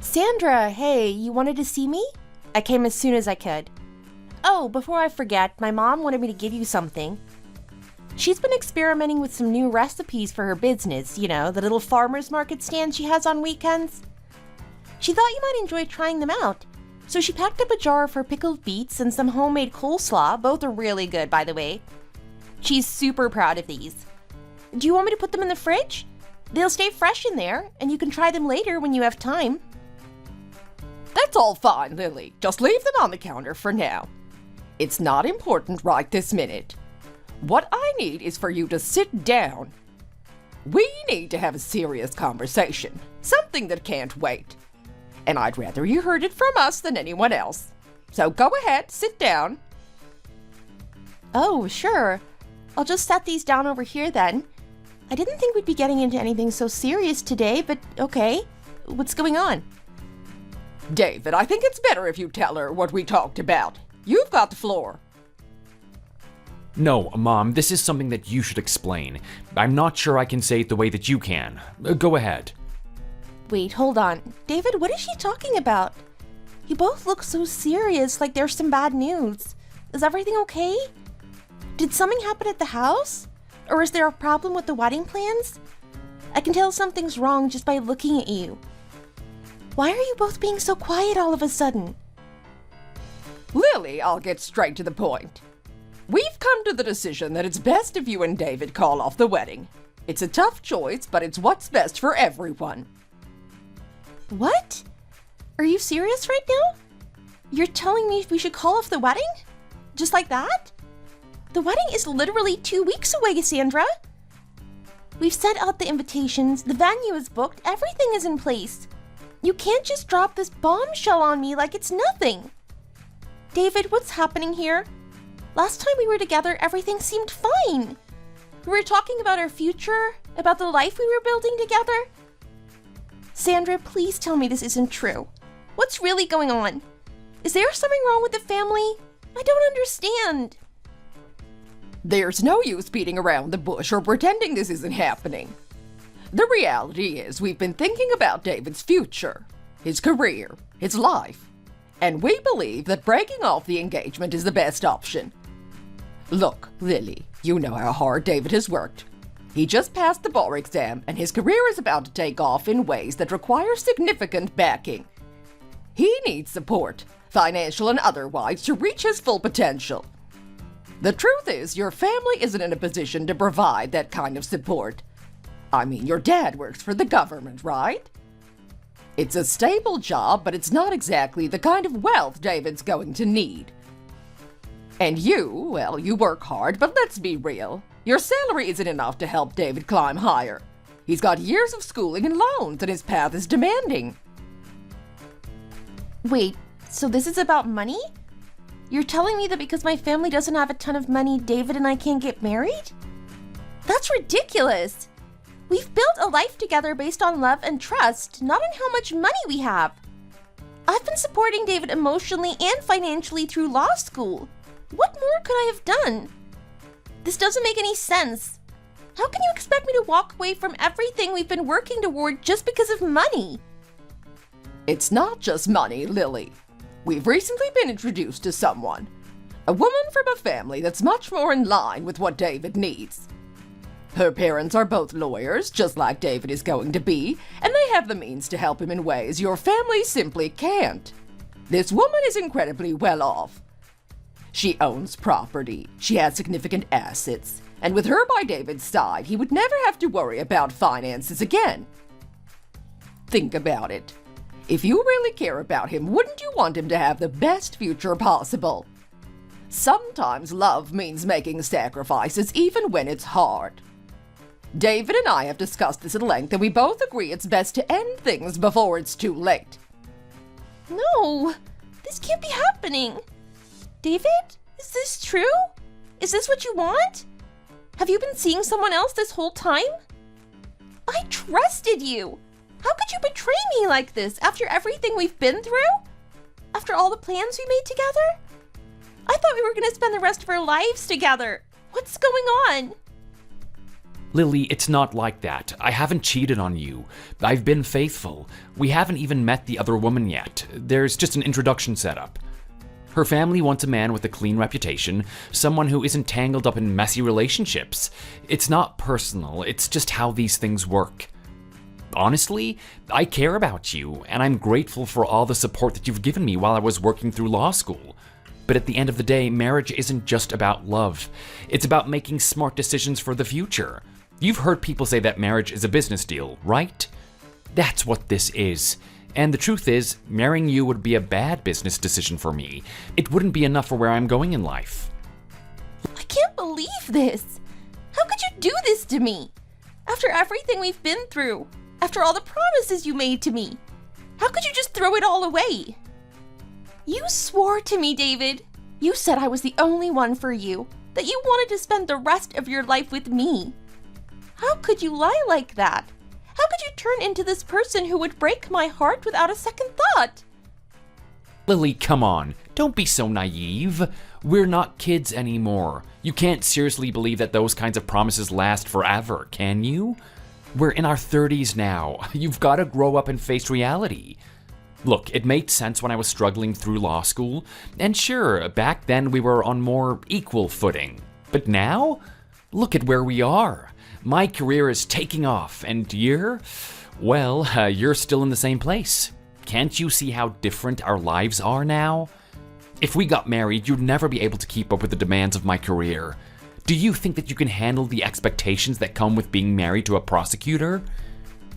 Sandra, hey, you wanted to see me? I came as soon as I could. Oh, before I forget, my mom wanted me to give you something. She's been experimenting with some new recipes for her business, you know, the little farmer's market stand she has on weekends. She thought you might enjoy trying them out, so she packed up a jar of her pickled beets and some homemade coleslaw. Both are really good, by the way. She's super proud of these. Do you want me to put them in the fridge? They'll stay fresh in there, and you can try them later when you have time. That's all fine, Lily. Just leave them on the counter for now. It's not important right this minute. What I need is for you to sit down. We need to have a serious conversation, something that can't wait. And I'd rather you heard it from us than anyone else. So go ahead, sit down. Oh, sure. I'll just set these down over here then. I didn't think we'd be getting into anything so serious today, but okay. What's going on? David, I think it's better if you tell her what we talked about. You've got the floor. No, Mom, this is something that you should explain. I'm not sure I can say it the way that you can. Go ahead. Wait, hold on. David, what is she talking about? You both look so serious, like there's some bad news. Is everything okay? Did something happen at the house? Or is there a problem with the wedding plans? I can tell something's wrong just by looking at you. Why are you both being so quiet all of a sudden? Lily, I'll get straight to the point. We've come to the decision that it's best if you and David call off the wedding. It's a tough choice, but it's what's best for everyone. What? Are you serious right now? You're telling me we should call off the wedding? Just like that? The wedding is literally 2 weeks away, Sandra. We've sent out the invitations, the venue is booked, everything is in place. You can't just drop this bombshell on me like it's nothing. David, what's happening here? Last time we were together, everything seemed fine. We were talking about our future, about the life we were building together. Sandra, please tell me this isn't true. What's really going on? Is there something wrong with the family? I don't understand. There's no use beating around the bush or pretending this isn't happening. The reality is we've been thinking about David's future, his career, his life, and we believe that breaking off the engagement is the best option. Look, Lily, you know how hard David has worked. He just passed the bar exam, and his career is about to take off in ways that require significant backing. He needs support, financial and otherwise, to reach his full potential. The truth is, your family isn't in a position to provide that kind of support. I mean, your dad works for the government, right? It's a stable job, but it's not exactly the kind of wealth David's going to need. And you, well, you work hard, but let's be real. Your salary isn't enough to help David climb higher. He's got years of schooling and loans, and his path is demanding. Wait, so this is about money? You're telling me that because my family doesn't have a ton of money, David and I can't get married? That's ridiculous! We've built a life together based on love and trust, not on how much money we have. I've been supporting David emotionally and financially through law school. What more could I have done? This doesn't make any sense. How can you expect me to walk away from everything we've been working toward just because of money? It's not just money, Lily. We've recently been introduced to someone. A woman from a family that's much more in line with what David needs. Her parents are both lawyers, just like David is going to be, and they have the means to help him in ways your family simply can't. This woman is incredibly well off. She owns property, she has significant assets, and with her by David's side, he would never have to worry about finances again. Think about it. If you really care about him, wouldn't you want him to have the best future possible? Sometimes love means making sacrifices even when it's hard. David and I have discussed this at length, and we both agree it's best to end things before it's too late. No, this can't be happening. David, is this true? Is this what you want? Have you been seeing someone else this whole time? I trusted you. How could you betray me like this after everything we've been through? After all the plans we made together? I thought we were going to spend the rest of our lives together. What's going on? Lily, it's not like that. I haven't cheated on you. I've been faithful. We haven't even met the other woman yet. There's just an introduction set up. Her family wants a man with a clean reputation, someone who isn't tangled up in messy relationships. It's not personal, it's just how these things work. Honestly, I care about you, and I'm grateful for all the support that you've given me while I was working through law school. But at the end of the day, marriage isn't just about love. It's about making smart decisions for the future. You've heard people say that marriage is a business deal, right? That's what this is. And the truth is, marrying you would be a bad business decision for me. It wouldn't be enough for where I'm going in life. I can't believe this. How could you do this to me? After everything we've been through, after all the promises you made to me, how could you just throw it all away? You swore to me, David. You said I was the only one for you, that you wanted to spend the rest of your life with me. How could you lie like that? How could you turn into this person who would break my heart without a second thought? Lily, come on. Don't be so naive. We're not kids anymore. You can't seriously believe that those kinds of promises last forever, can you? We're in our 30s now. You've got to grow up and face reality. Look, it made sense when I was struggling through law school, and sure, back then we were on more equal footing. But now? Look at where we are. My career is taking off, and you're still in the same place. Can't you see how different our lives are now? If we got married, you'd never be able to keep up with the demands of my career. Do you think that you can handle the expectations that come with being married to a prosecutor?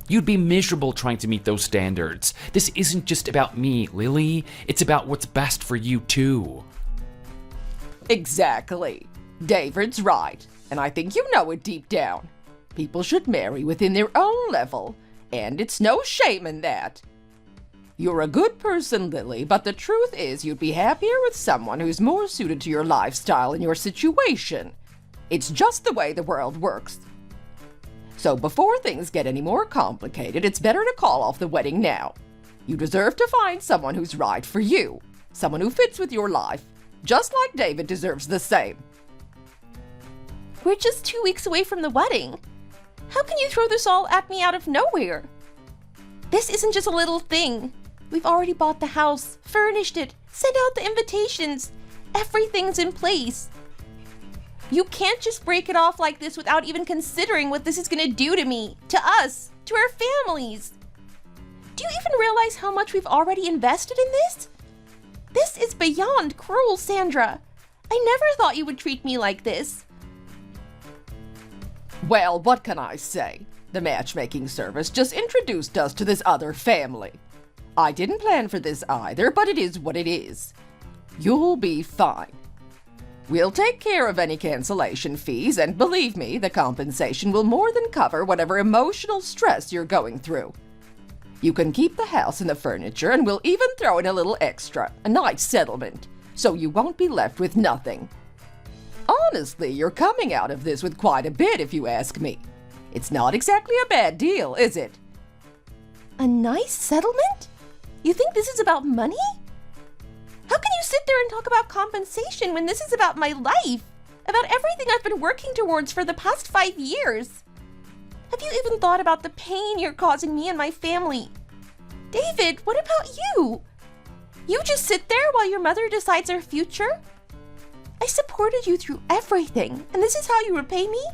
You'd be miserable trying to meet those standards. This isn't just about me, Lily. It's about what's best for you, too. Exactly. David's right, and I think you know it deep down. People should marry within their own level, and it's no shame in that. You're a good person, Lily, but the truth is you'd be happier with someone who's more suited to your lifestyle and your situation. It's just the way the world works. So before things get any more complicated, it's better to call off the wedding now. You deserve to find someone who's right for you, someone who fits with your life, just like David deserves the same. We're just 2 weeks away from the wedding. How can you throw this all at me out of nowhere? This isn't just a little thing. We've already bought the house, furnished it, sent out the invitations. Everything's in place. You can't just break it off like this without even considering what this is gonna do to me, to us, to our families. Do you even realize how much we've already invested in this? This is beyond cruel, Sandra. I never thought you would treat me like this. Well, what can I say? The matchmaking service just introduced us to this other family. I didn't plan for this either, but it is what it is. You'll be fine. We'll take care of any cancellation fees, and believe me, the compensation will more than cover whatever emotional stress you're going through. You can keep the house and the furniture, and we'll even throw in a little extra, a nice settlement, so you won't be left with nothing. Honestly, you're coming out of this with quite a bit, if you ask me. It's not exactly a bad deal, is it? A nice settlement? You think this is about money? How can you sit there and talk about compensation when this is about my life? About everything I've been working towards for the past 5 years? Have you even thought about the pain you're causing me and my family? David, what about you? You just sit there while your mother decides our future? I supported you through everything, and this is how you repay me?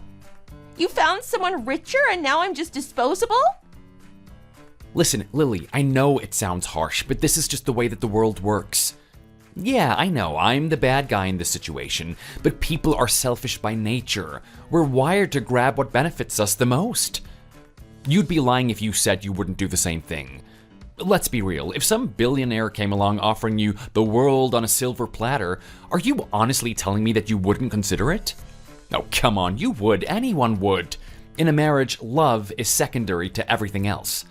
You found someone richer and now I'm just disposable? Listen, Lily, I know it sounds harsh, but this is just the way that the world works. Yeah, I know, I'm the bad guy in this situation, but people are selfish by nature. We're wired to grab what benefits us the most. You'd be lying if you said you wouldn't do the same thing. Let's be real, if some billionaire came along offering you the world on a silver platter, are you honestly telling me that you wouldn't consider it? Oh, come on, you would. Anyone would. In a marriage, love is secondary to everything else.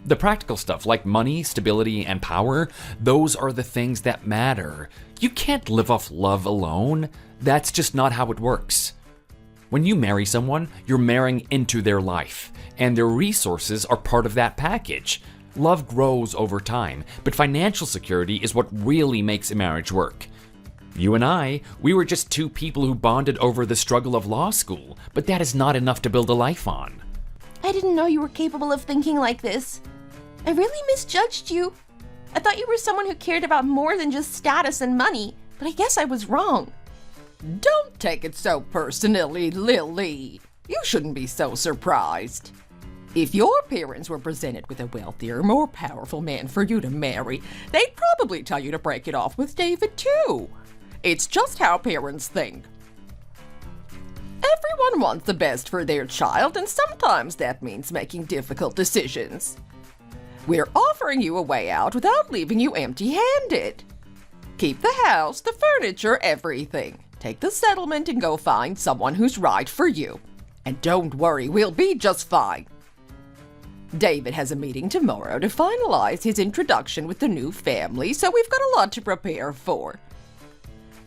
The practical stuff like money, stability, and power, those are the things that matter. You can't live off love alone. That's just not how it works. When you marry someone, you're marrying into their life, and their resources are part of that package. Love grows over time, but financial security is what really makes a marriage work. You and I, we were just two people who bonded over the struggle of law school, but that is not enough to build a life on. I didn't know you were capable of thinking like this. I really misjudged you. I thought you were someone who cared about more than just status and money, but I guess I was wrong. Don't take it so personally, Lily. You shouldn't be so surprised. If your parents were presented with a wealthier, more powerful man for you to marry, they'd probably tell you to break it off with David too. It's just how parents think. Everyone wants the best for their child, and sometimes that means making difficult decisions. We're offering you a way out without leaving you empty-handed. Keep the house, the furniture, everything. Take the settlement and go find someone who's right for you. And don't worry, we'll be just fine. David has a meeting tomorrow to finalize his introduction with the new family, so we've got a lot to prepare for.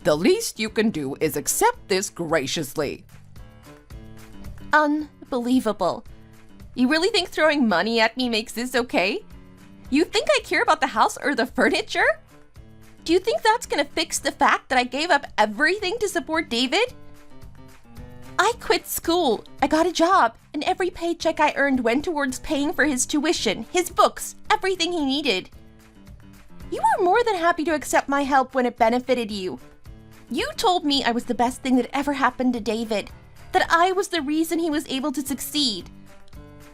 The least you can do is accept this graciously. Unbelievable. You really think throwing money at me makes this okay? You think I care about the house or the furniture? Do you think that's gonna fix the fact that I gave up everything to support David? I quit school, I got a job, and every paycheck I earned went towards paying for his tuition, his books, everything he needed. You were more than happy to accept my help when it benefited you. You told me I was the best thing that ever happened to David, that I was the reason he was able to succeed.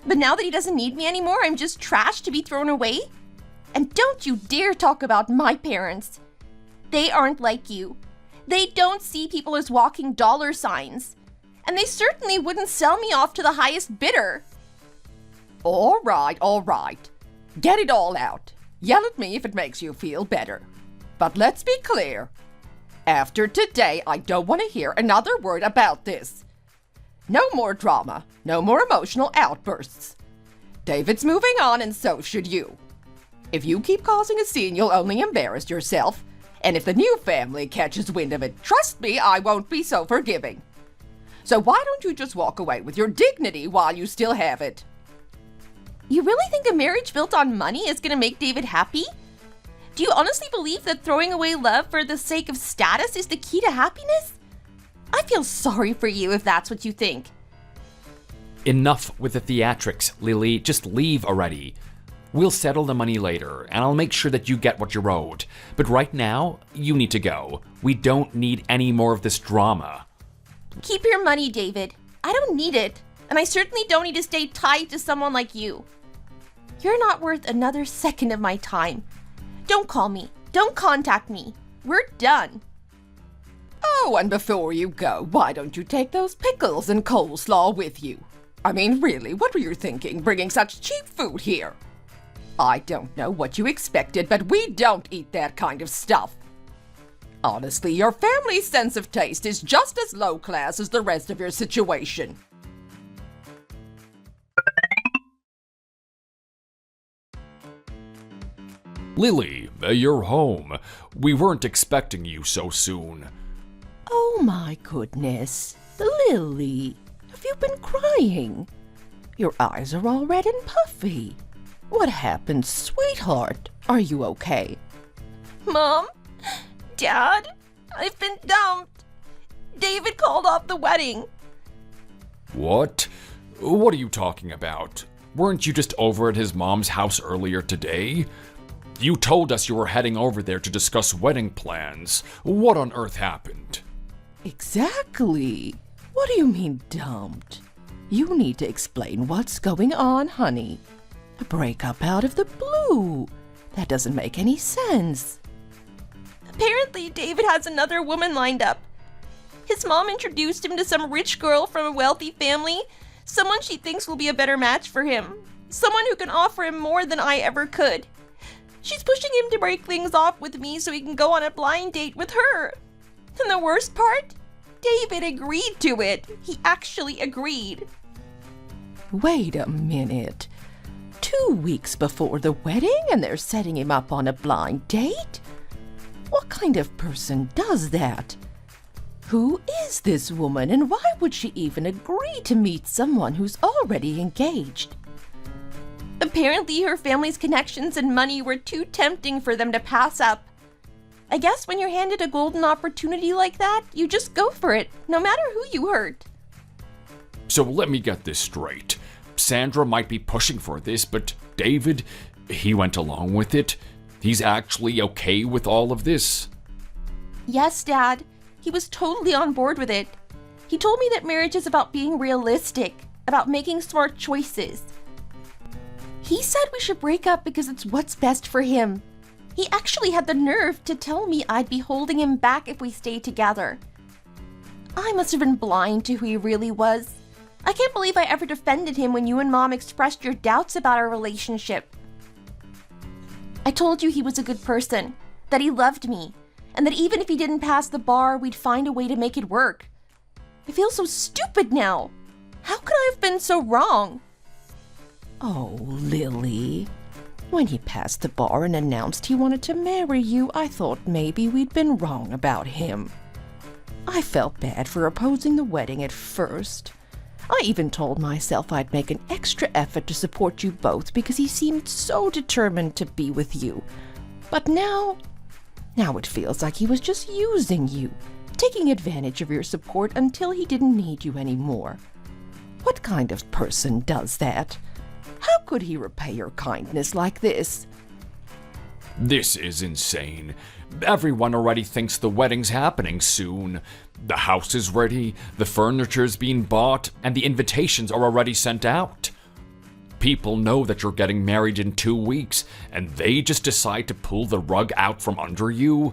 But now that he doesn't need me anymore, I'm just trash to be thrown away? And don't you dare talk about my parents. They aren't like you. They don't see people as walking dollar signs. And they certainly wouldn't sell me off to the highest bidder. All right. Get it all out. Yell at me if it makes you feel better. But let's be clear. After today, I don't want to hear another word about this. No more drama, no more emotional outbursts. David's moving on, and so should you. If you keep causing a scene, you'll only embarrass yourself. And if the new family catches wind of it, trust me, I won't be so forgiving. So why don't you just walk away with your dignity while you still have it? You really think a marriage built on money is going to make David happy? Do you honestly believe that throwing away love for the sake of status is the key to happiness? I feel sorry for you if that's what you think. Enough with the theatrics, Lily. Just leave already. We'll settle the money later, and I'll make sure that you get what you're owed. But right now, you need to go. We don't need any more of this drama. Keep your money, David. I don't need it, and I certainly don't need to stay tied to someone like you. You're not worth another second of my time. Don't call me. Don't contact me. We're done. Oh, and before you go, why don't you take those pickles and coleslaw with you? I mean, really, what were you thinking, bringing such cheap food here? I don't know what you expected, but we don't eat that kind of stuff. Honestly, your family's sense of taste is just as low class as the rest of your situation. Lily, you're home. We weren't expecting you so soon. Oh my goodness. Lily, have you been crying? Your eyes are all red and puffy. What happened, sweetheart? Are you okay? Mom? Dad? I've been dumped. David called off the wedding. What? What are you talking about? Weren't you just over at his mom's house earlier today? You told us you were heading over there to discuss wedding plans. What on earth happened? Exactly. What do you mean dumped? You need to explain what's going on, honey. A breakup out of the blue. That doesn't make any sense. Apparently, David has another woman lined up. His mom introduced him to some rich girl from a wealthy family, someone she thinks will be a better match for him, someone who can offer him more than I ever could. She's pushing him to break things off with me so he can go on a blind date with her. And the worst part? David agreed to it. He actually agreed. Wait a minute. 2 weeks before the wedding and they're setting him up on a blind date? What kind of person does that? Who is this woman and why would she even agree to meet someone who's already engaged? Apparently, her family's connections and money were too tempting for them to pass up. I guess when you're handed a golden opportunity like that, you just go for it, no matter who you hurt. So let me get this straight. Sandra might be pushing for this, but David, he went along with it. He's actually okay with all of this. Yes, Dad. He was totally on board with it. He told me that marriage is about being realistic, about making smart choices. He said we should break up because it's what's best for him. He actually had the nerve to tell me I'd be holding him back if we stayed together. I must have been blind to who he really was. I can't believe I ever defended him when you and Mom expressed your doubts about our relationship. I told you he was a good person, that he loved me, and that even if he didn't pass the bar, we'd find a way to make it work. I feel so stupid now. How could I have been so wrong? Oh, Lily. When he passed the bar and announced he wanted to marry you, I thought maybe we'd been wrong about him. I felt bad for opposing the wedding at first. I even told myself I'd make an extra effort to support you both because he seemed so determined to be with you. But now it feels like he was just using you, taking advantage of your support until he didn't need you anymore. What kind of person does that? How could he repay your kindness like this? This is insane. Everyone already thinks the wedding's happening soon. The house is ready, the furniture's being bought, and the invitations are already sent out. People know that you're getting married in 2 weeks, and they just decide to pull the rug out from under you?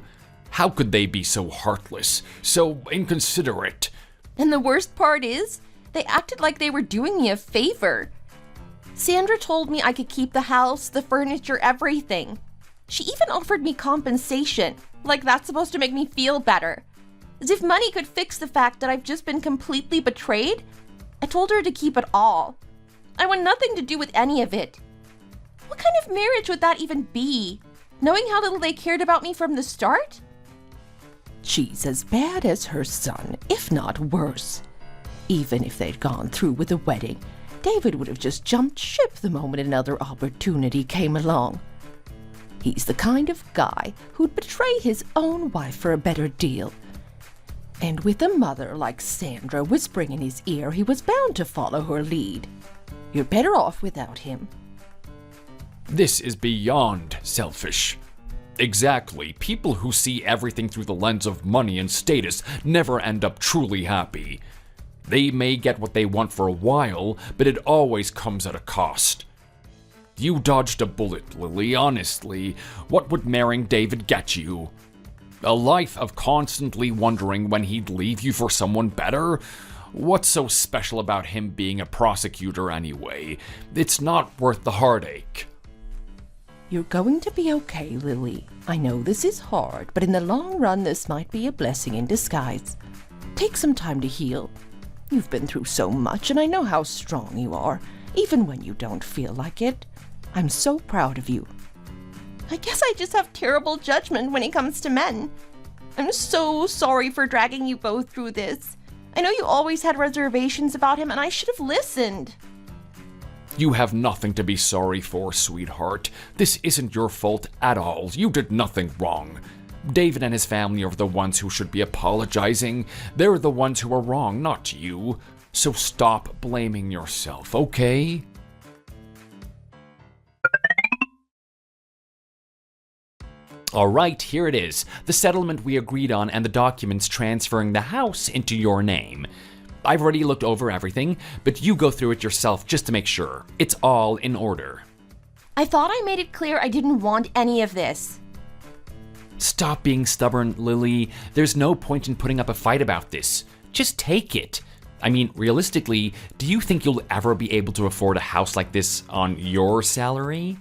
How could they be so heartless, so inconsiderate? And the worst part is, they acted like they were doing me a favor. Sandra told me I could keep the house, the furniture, everything. She even offered me compensation, like that's supposed to make me feel better. As if money could fix the fact that I've just been completely betrayed. I told her to keep it all. I want nothing to do with any of it. What kind of marriage would that even be? Knowing how little they cared about me from the start? She's as bad as her son, if not worse. Even if they'd gone through with the wedding, David would have just jumped ship the moment another opportunity came along. He's the kind of guy who'd betray his own wife for a better deal. And with a mother like Sandra whispering in his ear, he was bound to follow her lead. You're better off without him. This is beyond selfish. Exactly. People who see everything through the lens of money and status never end up truly happy. They may get what they want for a while, but it always comes at a cost. You dodged a bullet, Lily, honestly. What would marrying David get you? A life of constantly wondering when he'd leave you for someone better? What's so special about him being a prosecutor anyway? It's not worth the heartache. You're going to be okay, Lily. I know this is hard, but in the long run, this might be a blessing in disguise. Take some time to heal. You've been through so much, and I know how strong you are, even when you don't feel like it. I'm so proud of you. I guess I just have terrible judgment when it comes to men. I'm so sorry for dragging you both through this. I know you always had reservations about him, and I should have listened. You have nothing to be sorry for, sweetheart. This isn't your fault at all. You did nothing wrong. David and his family are the ones who should be apologizing. They're the ones who are wrong, not you. So stop blaming yourself, okay? Alright, here it is. The settlement we agreed on and the documents transferring the house into your name. I've already looked over everything, but you go through it yourself just to make sure. It's all in order. I thought I made it clear I didn't want any of this. Stop being stubborn, Lily. There's no point in putting up a fight about this. Just take it. I mean, realistically, do you think you'll ever be able to afford a house like this on your salary?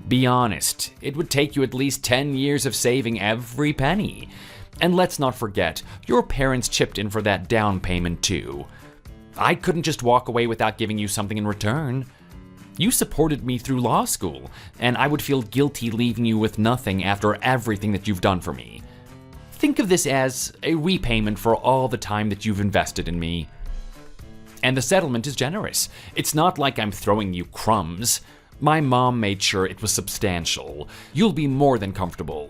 Be honest, it would take you at least 10 years of saving every penny. And let's not forget, your parents chipped in for that down payment too. I couldn't just walk away without giving you something in return. You supported me through law school, and I would feel guilty leaving you with nothing after everything that you've done for me. Think of this as a repayment for all the time that you've invested in me. And the settlement is generous. It's not like I'm throwing you crumbs. My mom made sure it was substantial. You'll be more than comfortable.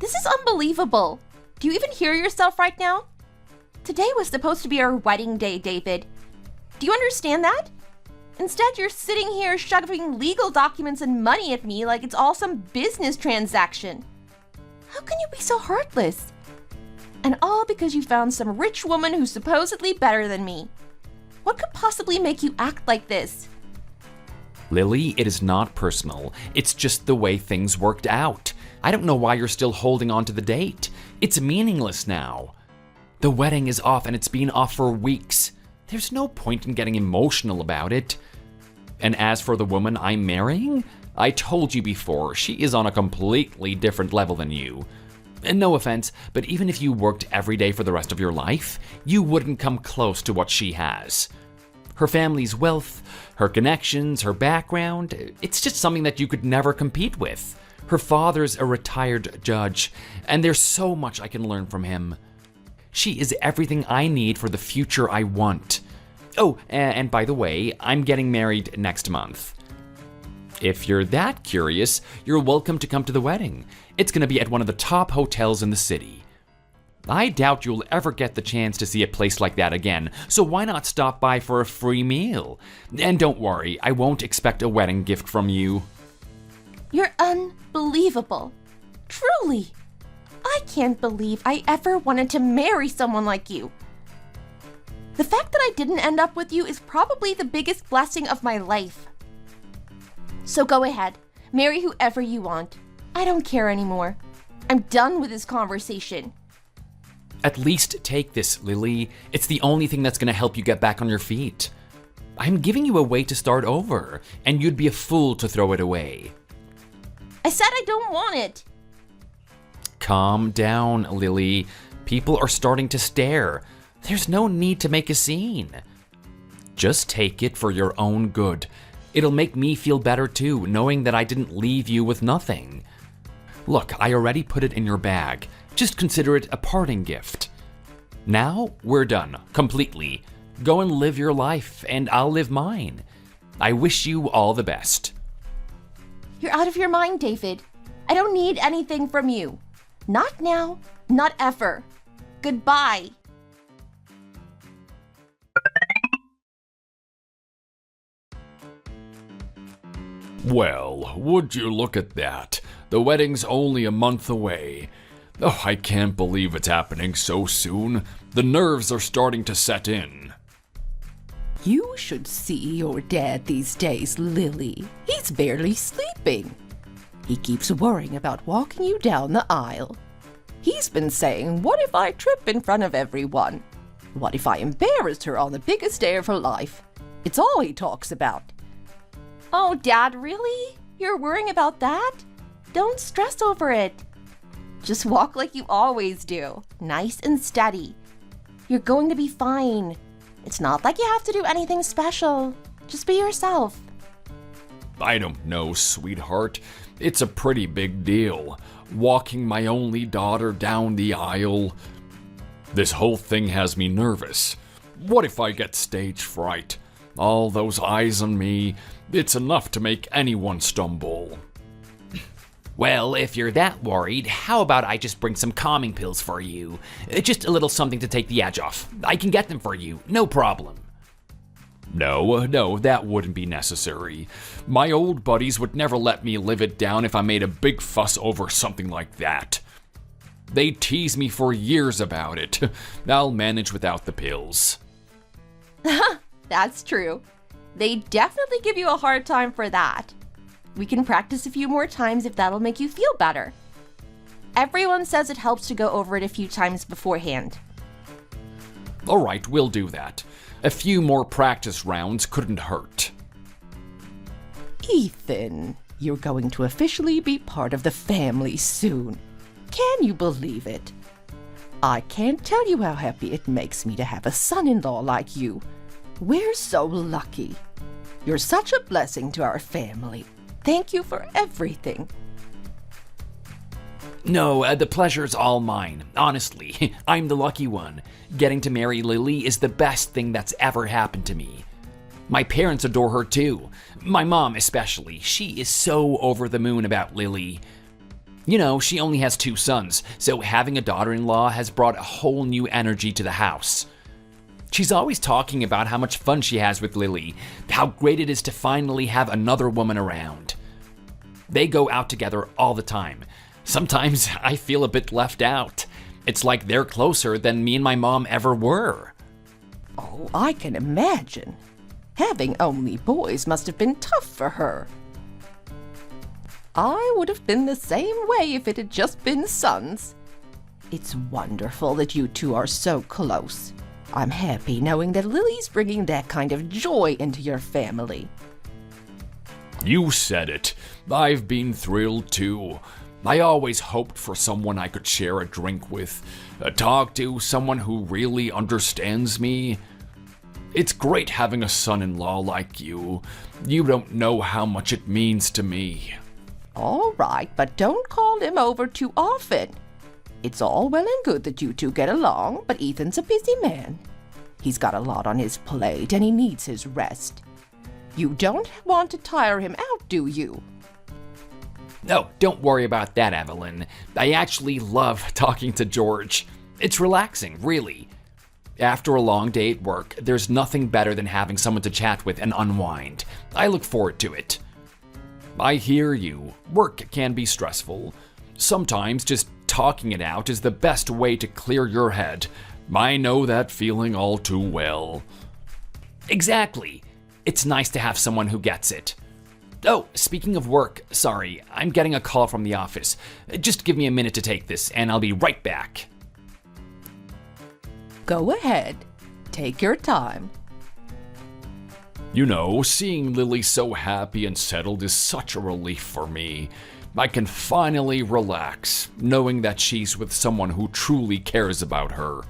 This is unbelievable. Do you even hear yourself right now? Today was supposed to be our wedding day, David. Do you understand that? Instead, you're sitting here shoving legal documents and money at me like it's all some business transaction. How can you be so heartless? And all because you found some rich woman who's supposedly better than me. What could possibly make you act like this? Lily, it is not personal. It's just the way things worked out. I don't know why you're still holding on to the date. It's meaningless now. The wedding is off and it's been off for weeks. There's no point in getting emotional about it. And as for the woman I'm marrying, I told you before, she is on a completely different level than you. And no offense, but even if you worked every day for the rest of your life, you wouldn't come close to what she has. Her family's wealth, her connections, her background, it's just something that you could never compete with. Her father's a retired judge, and there's so much I can learn from him. She is everything I need for the future I want. Oh, and by the way, I'm getting married next month. If you're that curious, you're welcome to come to the wedding. It's going to be at one of the top hotels in the city. I doubt you'll ever get the chance to see a place like that again, so why not stop by for a free meal? And don't worry, I won't expect a wedding gift from you. You're unbelievable. Truly. I can't believe I ever wanted to marry someone like you. The fact that I didn't end up with you is probably the biggest blessing of my life. So go ahead, marry whoever you want. I don't care anymore. I'm done with this conversation. At least take this, Lily. It's the only thing that's going to help you get back on your feet. I'm giving you a way to start over, and you'd be a fool to throw it away. I said I don't want it. Calm down, Lily. People are starting to stare. There's no need to make a scene. Just take it for your own good. It'll make me feel better too, knowing that I didn't leave you with nothing. Look, I already put it in your bag. Just consider it a parting gift. Now, we're done, completely. Go and live your life, and I'll live mine. I wish you all the best. You're out of your mind, David. I don't need anything from you. Not now, not ever. Goodbye. Well, would you look at that? The wedding's only a month away. Oh, I can't believe it's happening so soon. The nerves are starting to set in. You should see your dad these days, Lily. He's barely sleeping. He keeps worrying about walking you down the aisle. He's been saying, what if I trip in front of everyone? What if I embarrass her on the biggest day of her life? It's all he talks about. Oh, Dad, really? You're worrying about that? Don't stress over it. Just walk like you always do, nice and steady. You're going to be fine. It's not like you have to do anything special. Just be yourself. I don't know, sweetheart. It's a pretty big deal. Walking my only daughter down the aisle. This whole thing has me nervous. What if I get stage fright? All those eyes on me, it's enough to make anyone stumble. Well, if you're that worried, how about I just bring some calming pills for you? Just a little something to take the edge off. I can get them for you, no problem. No, that wouldn't be necessary. My old buddies would never let me live it down if I made a big fuss over something like that. They tease me for years about it. I'll manage without the pills. That's true. They definitely give you a hard time for that. We can practice a few more times if that'll make you feel better. Everyone says it helps to go over it a few times beforehand. All right, we'll do that. A few more practice rounds couldn't hurt. Ethan, you're going to officially be part of the family soon. Can you believe it? I can't tell you how happy it makes me to have a son-in-law like you. We're so lucky. You're such a blessing to our family. Thank you for everything. No, the pleasure's all mine. Honestly, I'm the lucky one. Getting to marry Lily is the best thing that's ever happened to me. My parents adore her too. My mom especially. She is so over the moon about Lily. You know, she only has 2 sons, so having a daughter-in-law has brought a whole new energy to the house. She's always talking about how much fun she has with Lily, how great it is to finally have another woman around. They go out together all the time. Sometimes I feel a bit left out. It's like they're closer than me and my mom ever were. Oh, I can imagine. Having only boys must have been tough for her. I would have been the same way if it had just been sons. It's wonderful that you two are so close. I'm happy knowing that Lily's bringing that kind of joy into your family. You said it. I've been thrilled too. I always hoped for someone I could share a drink with, talk to, someone who really understands me. It's great having a son-in-law like you. You don't know how much it means to me. All right, but don't call him over too often. It's all well and good that you two get along, but Ethan's a busy man. He's got a lot on his plate and he needs his rest. You don't want to tire him out, do you? No, don't worry about that, Evelyn. I actually love talking to George. It's relaxing, really. After a long day at work, there's nothing better than having someone to chat with and unwind. I look forward to it. I hear you. Work can be stressful. Sometimes just talking it out is the best way to clear your head. I know that feeling all too well. Exactly. It's nice to have someone who gets it. Oh, speaking of work, sorry, I'm getting a call from the office. Just give me a minute to take this, and I'll be right back. Go ahead. Take your time. You know, seeing Lily so happy and settled is such a relief for me. I can finally relax, knowing that she's with someone who truly cares about her.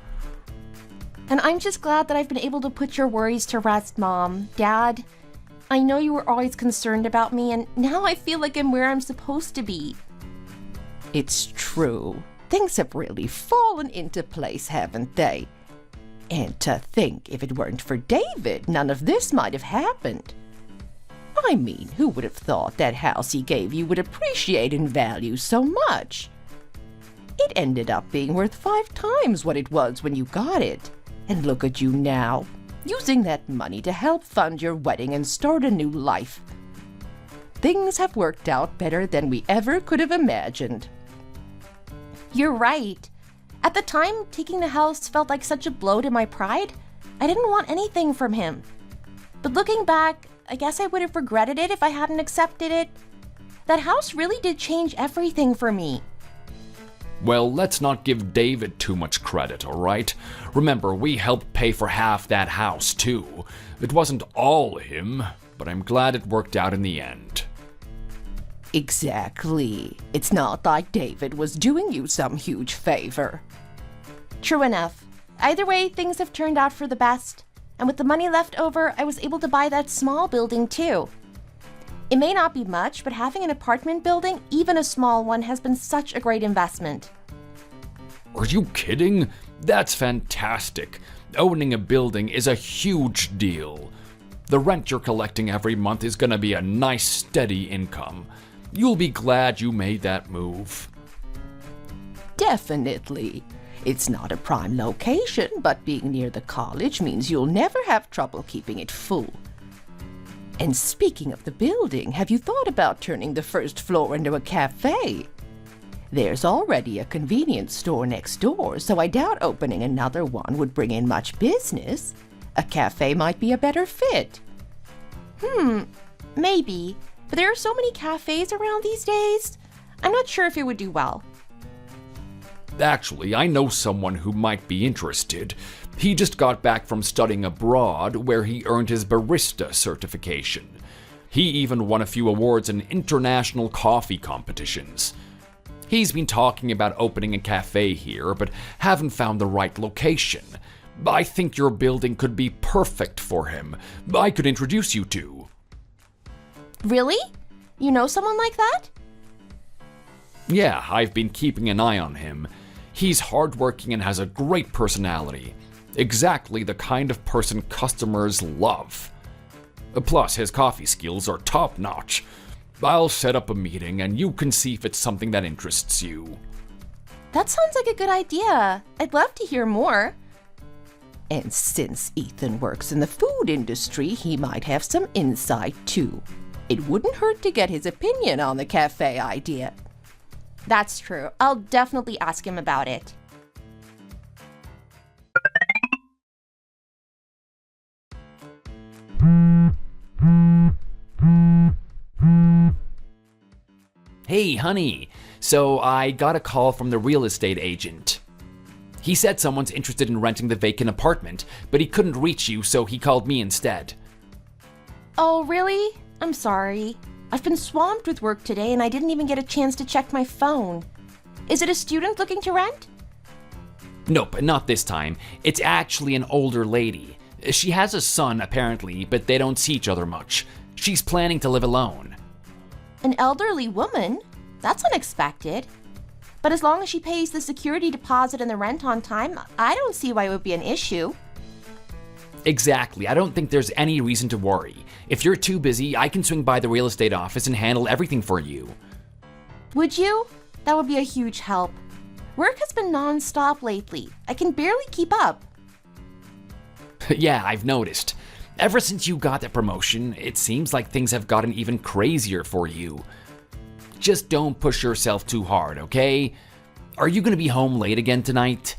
And I'm just glad that I've been able to put your worries to rest, Mom. Dad, I know you were always concerned about me, and now I feel like I'm where I'm supposed to be. It's true. Things have really fallen into place, haven't they? And to think, if it weren't for David, none of this might have happened. I mean, who would have thought that house he gave you would appreciate in value so much? It ended up being worth 5 times what it was when you got it. And look at you now, using that money to help fund your wedding and start a new life. Things have worked out better than we ever could have imagined. You're right. At the time, taking the house felt like such a blow to my pride. I didn't want anything from him. But looking back, I guess I would have regretted it if I hadn't accepted it. That house really did change everything for me. Well, let's not give David too much credit, all right? Remember, we helped pay for half that house, too. It wasn't all him, but I'm glad it worked out in the end. Exactly. It's not like David was doing you some huge favor. True enough. Either way, things have turned out for the best. And with the money left over, I was able to buy that small building too. It may not be much, but having an apartment building, even a small one, has been such a great investment. Are you kidding? That's fantastic. Owning a building is a huge deal. The rent you're collecting every month is gonna be a nice, steady income. You'll be glad you made that move. Definitely. It's not a prime location, but being near the college means you'll never have trouble keeping it full. And speaking of the building, have you thought about turning the first floor into a cafe? There's already a convenience store next door, so I doubt opening another one would bring in much business. A cafe might be a better fit. Maybe. But there are so many cafes around these days. I'm not sure if it would do well. Actually, I know someone who might be interested. He just got back from studying abroad, where he earned his barista certification. He even won a few awards in international coffee competitions. He's been talking about opening a cafe here, but haven't found the right location. I think your building could be perfect for him. I could introduce you to. Really? You know someone like that? Yeah, I've been keeping an eye on him. He's hardworking and has a great personality. Exactly the kind of person customers love. Plus, his coffee skills are top-notch. I'll set up a meeting and you can see if it's something that interests you. That sounds like a good idea. I'd love to hear more. And since Ethan works in the food industry, he might have some insight too. It wouldn't hurt to get his opinion on the cafe idea. That's true. I'll definitely ask him about it. Hey, honey. So I got a call from the real estate agent. He said someone's interested in renting the vacant apartment, but he couldn't reach you, so he called me instead. Oh, really? I'm sorry. I've been swamped with work today and I didn't even get a chance to check my phone. Is it a student looking to rent? Nope, not this time. It's actually an older lady. She has a son, apparently, but they don't see each other much. She's planning to live alone. An elderly woman? That's unexpected. But as long as she pays the security deposit and the rent on time, I don't see why it would be an issue. Exactly. I don't think there's any reason to worry. If you're too busy, I can swing by the real estate office and handle everything for you. Would you? That would be a huge help. Work has been non-stop lately. I can barely keep up. Yeah, I've noticed. Ever since you got that promotion, it seems like things have gotten even crazier for you. Just don't push yourself too hard, okay? Are you gonna be home late again tonight?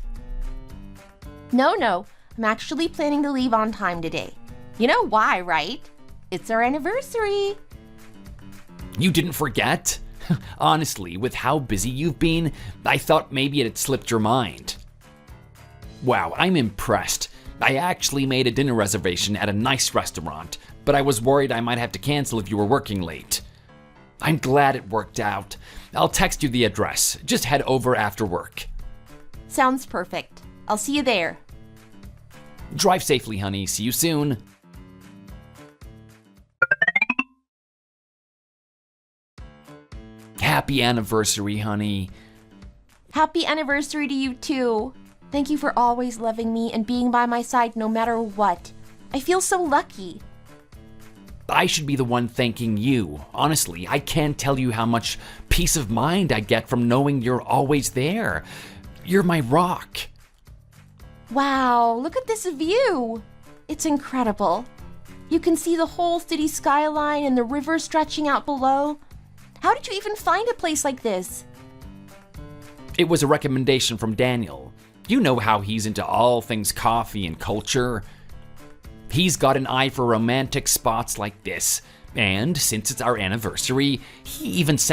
No. I'm actually planning to leave on time today. You know why, right? It's our anniversary. You didn't forget? Honestly, with how busy you've been, I thought maybe it had slipped your mind. Wow, I'm impressed. I actually made a dinner reservation at a nice restaurant, but I was worried I might have to cancel if you were working late. I'm glad it worked out. I'll text you the address. Just head over after work. Sounds perfect. I'll see you there. Drive safely, honey. See you soon. Happy anniversary, honey. Happy anniversary to you too. Thank you for always loving me and being by my side no matter what. I feel so lucky. I should be the one thanking you. Honestly, I can't tell you how much peace of mind I get from knowing you're always there. You're my rock. Wow, look at this view. It's incredible. You can see the whole city skyline and the river stretching out below. How did you even find a place like this? It was a recommendation from Daniel. You know how he's into all things coffee and culture. He's got an eye for romantic spots like this, and since it's our anniversary, he even sent